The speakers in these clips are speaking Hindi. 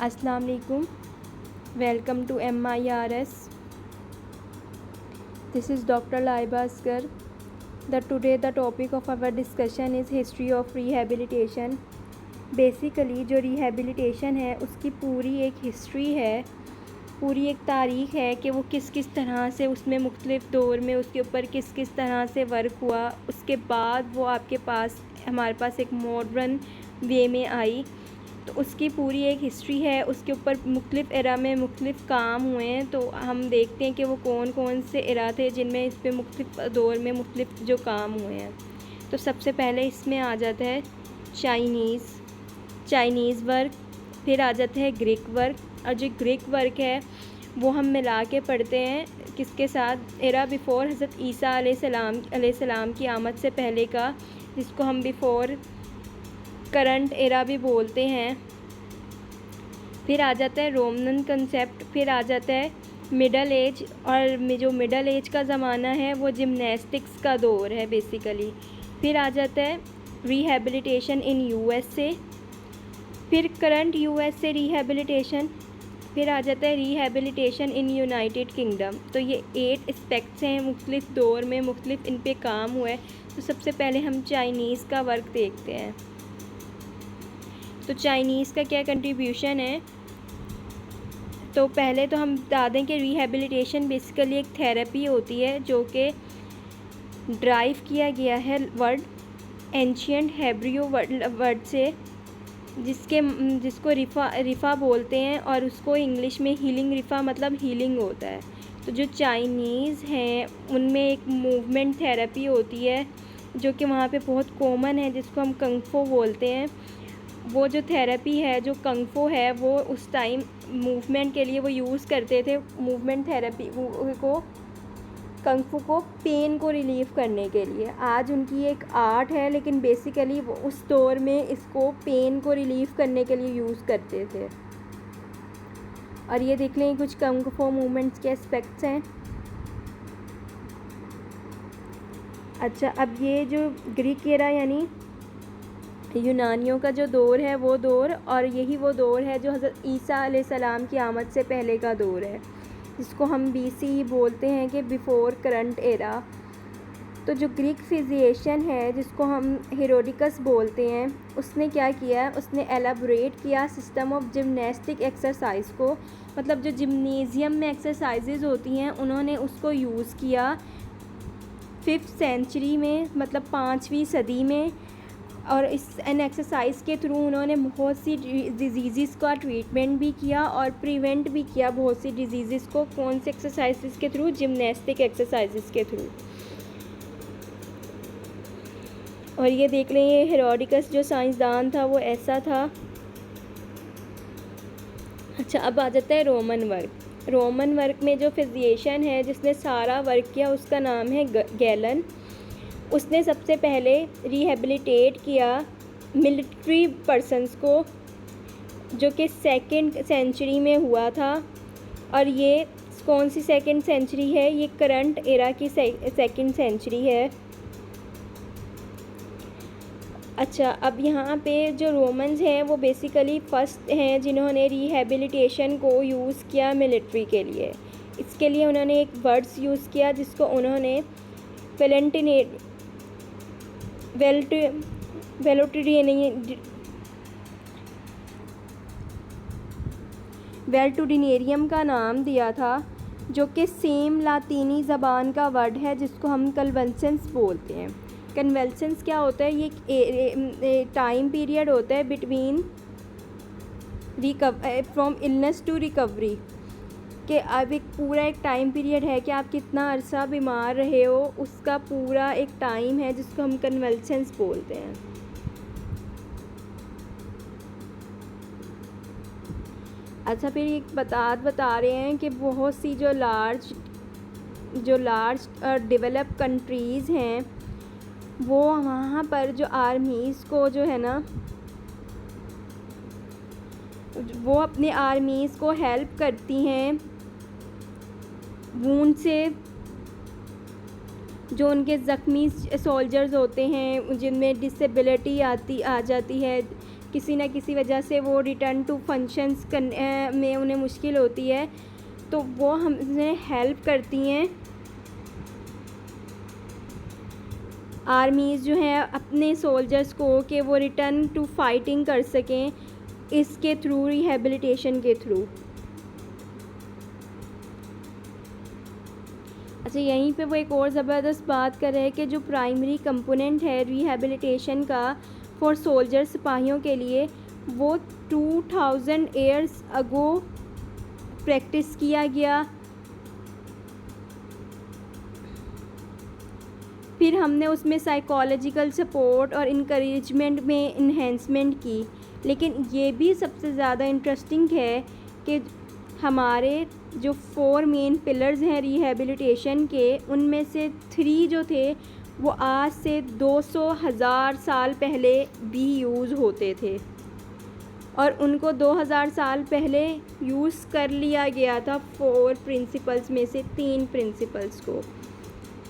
Assalamu alaikum. Welcome to MIRS. This is Dr. Laiba Asgar. Today the topic of our discussion is history of rehabilitation. Basically जो रिहेबिलिटेशन है उसकी पूरी एक हिस्ट्री है, पूरी एक तारीख़ है कि वो किस किस तरह से उसमें मुख्तलिफ़ दौर में उसके ऊपर किस किस तरह से वर्क हुआ। उसके बाद वो आपके पास हमारे पास एक मॉडर्न वे में आई, तो उसकी पूरी एक हिस्ट्री है। उसके ऊपर मुख्तलिफ़ एरा में मुख्तलिफ़ काम हुए हैं, तो हम देखते हैं कि वो कौन कौन से एरा थे जिनमें इस पर मुख्तलिफ़ दौर में मुख्तलिफ़ जो काम हुए हैं। तो सबसे पहले इसमें आ जाता है चाइनीज़ वर्क, फिर आ जाता है ग्रीक वर्क। और जो ग्रीक वर्क है वो हम मिला के पढ़ते हैं किसके साथ, एरा बिफ़ोर हज़रत ईसा अलैहिस्सलाम की आमद से पहले का, जिसको हम बिफ़ोर करंट एरा भी बोलते हैं। फिर आ जाता है रोमन कंसेप्ट, फिर आ जाता है मिडल एज, और जो मिडल एज का ज़माना है वो जिमनास्टिक्स का दौर है बेसिकली। फिर आ जाता है रिहेबिलिटेशन इन यूएसए, फिर करंट यूएसए रिहेबिलिटेशन, फिर आ जाता है रिहेबिलिटेशन इन यूनाइटेड किंगडम। तो ये 8 एस्पेक्ट्स हैं, मुख्तलिफ़ दौर में मुख्तलिफ़ इन पे काम हुआ है। तो सबसे पहले हम चाइनीज़ का वर्क देखते हैं। तो चाइनीज़ का क्या कंट्रीब्यूशन है, तो पहले तो हम बता दें कि रिहेबिलिटेशन बेसिकली एक थेरेपी होती है जो कि ड्राइव किया गया है वर्ड एंशियंट हेब्रियो वर्ड से, जिसको रिफ़ा बोलते हैं, और उसको इंग्लिश में हीलिंग रिफ़ा मतलब हीलिंग होता है। तो जो चाइनीज़ हैं उनमें एक मूवमेंट थेरेपी होती है जो कि वहाँ पे बहुत कॉमन है, जिसको हम कंगफो बोलते हैं। वो जो थेरेपी है, जो कंगफो है, वो उस टाइम मूवमेंट के लिए वो यूज़ करते थे। मूवमेंट थेरेपी को कंगफू को पेन को रिलीव करने के लिए। आज उनकी एक आर्ट है, लेकिन बेसिकली वो उस दौर में इसको पेन को रिलीव करने के लिए यूज़ करते थे। और ये देख लें कुछ कंगफू मूवमेंट्स के एस्पेक्ट्स हैं। अच्छा, अब ये जो ग्रीक एरा यानी यूनानियों का जो दौर है वो दौर, और यही वो दौर है जो हज़रत ईसा अलैहिस्सलाम की आमद से पहले का दौर है, जिसको हम BC बोलते हैं कि बिफ़ोर करंट एरा। तो जो ग्रीक फिजिशियन है जिसको हम हेरोडिकस बोलते हैं, उसने क्या किया, उसने एलाबोरेट किया सिस्टम ऑफ जिमनास्टिक एक्सरसाइज को, मतलब जो जिम्नेज़ियम में एक्सरसाइजेज़ होती हैं उन्होंने उसको यूज़ किया 5th सेंचुरी में, मतलब 5वीं सदी में। और इन एक्सरसाइज के थ्रू उन्होंने बहुत सी डिजीज़ का ट्रीटमेंट भी किया और प्रिवेंट भी किया बहुत सी डिजीज़ को। कौन से एक्सरसाइज के थ्रू, जिमनास्टिक एक्सरसाइज के थ्रू। और ये देख लें, ये हेरोडिकस जो साइंसदान था वो ऐसा था। अच्छा, अब आ जाता है रोमन वर्क। रोमन वर्क में जो फिजिशियन है जिसने सारा वर्क किया उसका नाम है गैलन। उसने सबसे पहले रिहेबिलिटेट किया मिलिट्री पर्सन्स को, जो कि 2nd सेंचुरी में हुआ था। और ये कौन सी 2nd सेंचुरी है, ये करंट एरा की 2nd सेंचुरी है। अच्छा, अब यहाँ पे जो रोमन्स हैं वो बेसिकली फर्स्ट हैं जिन्होंने रिहेबिलिटेशन को यूज़ किया मिलिट्री के लिए। इसके लिए उन्होंने एक वर्ड्स यूज़ किया जिसको उन्होंने वेल्टुडिनेरियम का नाम दिया था, जो कि सेम लातीनी ज़बान का वर्ड है जिसको हम कन्वल्सेंस बोलते हैं। कन्वल्सेंस क्या होता है, ये टाइम पीरियड होता है between from illness to recovery, कि अब एक पूरा एक टाइम पीरियड है कि आप कितना अरसा बीमार रहे हो, उसका पूरा एक टाइम है जिसको हम कन्वल्सेंस बोलते हैं। अच्छा, फिर एक बता रहे हैं कि बहुत सी जो लार्ज डेवलप कंट्रीज़ हैं वो वहाँ पर जो आर्मीज़ को जो है ना, वो अपने आर्मीज़ को हेल्प करती हैं वूंड से। जो उनके ज़ख्मी सोल्जर्स होते हैं जिनमें डिसेबिलिटी आ जाती है, किसी न किसी वजह से वो रिटर्न टू फंक्शंस करने में उन्हें मुश्किल होती है, तो वो हमसे हेल्प करती हैं। आर्मीज़ जो हैं अपने सोल्जर्स को कि वो रिटर्न टू फाइटिंग कर सकें इसके थ्रू, रिहेबिलिटेशन के थ्रू। अच्छा, यहीं पे वो एक और ज़बरदस्त बात कर रहे हैं कि जो प्राइमरी कंपोनेंट है रिहेबिलिटेशन का फॉर सोल्जर, सिपाहियों के लिए, वो 2000 ईयर्स अगो प्रैक्टिस किया गया। फिर हमने उसमें साइकोलॉजिकल सपोर्ट और इनकरेजमेंट में इन्हेंसमेंट की। लेकिन ये भी सबसे ज़्यादा इंटरेस्टिंग है कि हमारे जो 4 मेन पिलर्स हैं रिहेबिलिटेशन के, उनमें से 3 जो थे वो आज से 200,000 साल पहले भी यूज़ होते थे, और उनको 2000 साल पहले यूज़ कर लिया गया था 4 प्रिंसिपल्स में से 3 प्रिंसिपल्स को।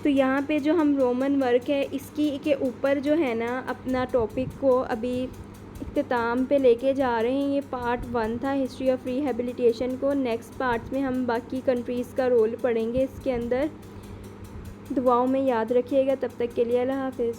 तो यहाँ पे जो हम रोमन वर्क है इसकी के ऊपर जो है ना अपना टॉपिक को अभी इख्तिताम पे लेके जा रहे हैं। ये पार्ट 1 था हिस्ट्री ऑफ रिहेबिलिटेशन को। नेक्स्ट पार्ट्स में हम बाकी कंट्रीज़ का रोल पढ़ेंगे इसके अंदर। दुआओं में याद रखिएगा। तब तक के लिए अल्लाह हाफ़िज़।